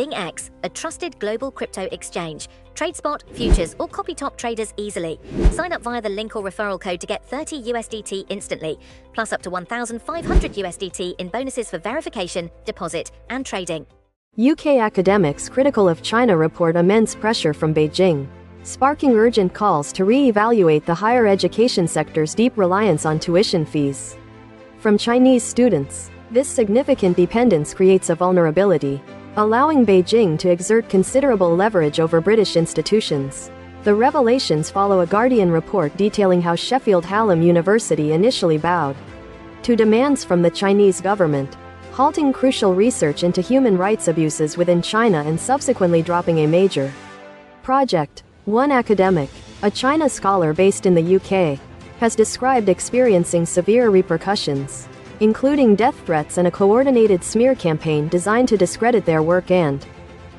BingX, a trusted global crypto exchange. Trade spot, futures, or copy top traders easily. Sign up via the link or referral code to get 30 USDT instantly, plus up to 1,500 USDT in bonuses for verification, deposit, and trading. UK academics critical of China report immense pressure from Beijing, sparking urgent calls to re-evaluate the higher education sector's deep reliance on tuition fees from Chinese students. This significant dependence creates a vulnerability, allowing Beijing to exert considerable leverage over British institutions. The revelations follow a Guardian report detailing how Sheffield Hallam University initially bowed to demands from the Chinese government, halting crucial research into human rights abuses within China and subsequently dropping a major project. One academic, a China scholar based in the UK, has described experiencing severe repercussions, including death threats and a coordinated smear campaign designed to discredit their work and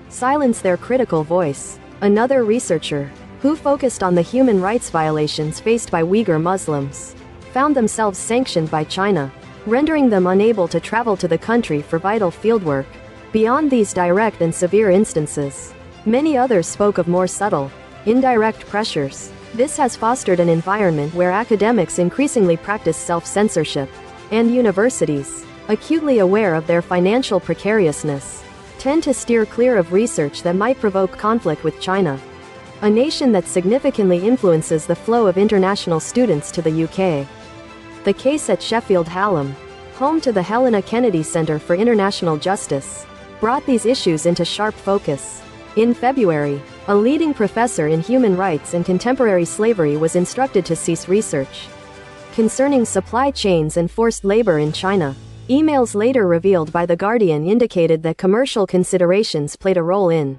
silence their critical voice. Another researcher, who focused on the human rights violations faced by Uyghur Muslims, found themselves sanctioned by China, rendering them unable to travel to the country for vital fieldwork. Beyond these direct and severe instances, many others spoke of more subtle, indirect pressures. This has fostered an environment where academics increasingly practice self-censorship, and universities, acutely aware of their financial precariousness, tend to steer clear of research that might provoke conflict with China, a nation that significantly influences the flow of international students to the UK. The case at Sheffield Hallam, home to the Helena Kennedy Center for International Justice, brought these issues into sharp focus. In February, a leading professor in human rights and contemporary slavery was instructed to cease research concerning supply chains and forced labor in China. Emails later revealed by The Guardian indicated that commercial considerations played a role in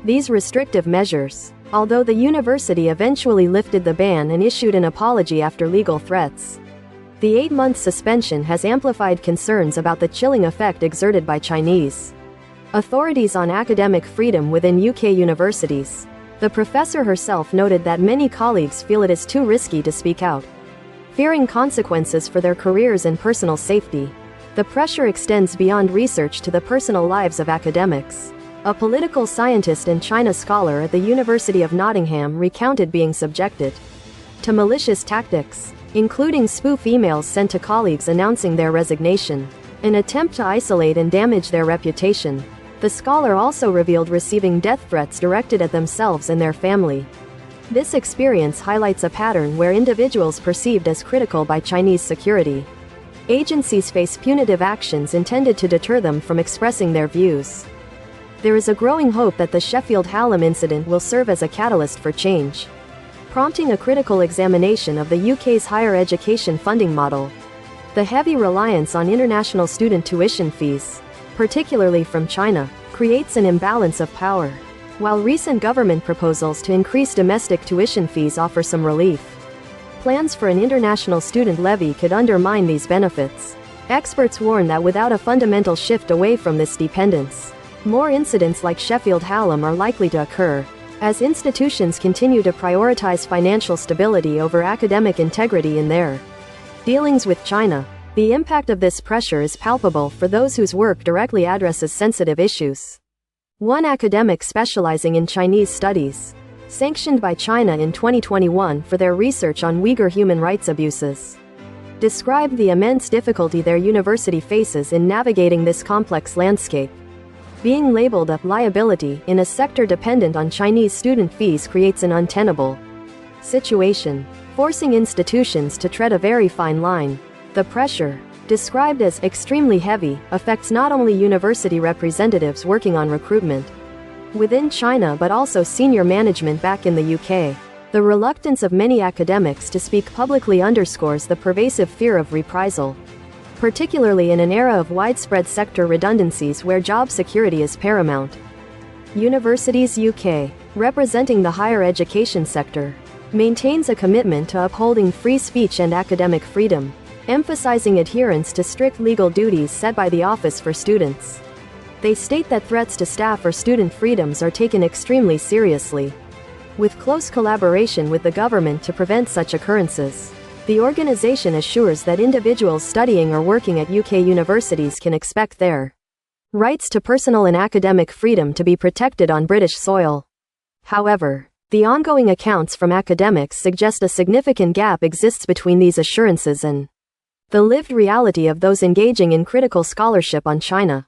these restrictive measures, although the university eventually lifted the ban and issued an apology after legal threats. The 8-month suspension has amplified concerns about the chilling effect exerted by Chinese authorities on academic freedom within UK universities. The professor herself noted that many colleagues feel it is too risky to speak out, fearing consequences for their careers and personal safety. The pressure extends beyond research to the personal lives of academics. A political scientist and China scholar at the University of Nottingham recounted being subjected to malicious tactics, including spoof emails sent to colleagues announcing their resignation, an attempt to isolate and damage their reputation. The scholar also revealed receiving death threats directed at themselves and their family. This experience highlights a pattern where individuals perceived as critical by Chinese security agencies face punitive actions intended to deter them from expressing their views. There is a growing hope that the Sheffield Hallam incident will serve as a catalyst for change, prompting a critical examination of the UK's higher education funding model. The heavy reliance on international student tuition fees, particularly from China, creates an imbalance of power. While recent government proposals to increase domestic tuition fees offer some relief, plans for an international student levy could undermine these benefits. Experts warn that without a fundamental shift away from this dependence, more incidents like Sheffield Hallam are likely to occur, as institutions continue to prioritize financial stability over academic integrity in their dealings with China. The impact of this pressure is palpable for those whose work directly addresses sensitive issues. One academic specializing in Chinese studies, sanctioned by China in 2021 for their research on Uyghur human rights abuses, described the immense difficulty their university faces in navigating this complex landscape. Being labeled a liability in a sector dependent on Chinese student fees creates an untenable situation, forcing institutions to tread a very fine line. The pressure, described as extremely heavy, affects not only university representatives working on recruitment within China but also senior management back in the UK. The reluctance of many academics to speak publicly underscores the pervasive fear of reprisal, particularly in an era of widespread sector redundancies where job security is paramount. Universities UK, representing the higher education sector, maintains a commitment to upholding free speech and academic freedom, emphasizing adherence to strict legal duties set by the Office for Students. They state that threats to staff or student freedoms are taken extremely seriously, with close collaboration with the government to prevent such occurrences. The organization assures that individuals studying or working at UK universities can expect their rights to personal and academic freedom to be protected on British soil. However, the ongoing accounts from academics suggest a significant gap exists between these assurances and the lived reality of those engaging in critical scholarship on China.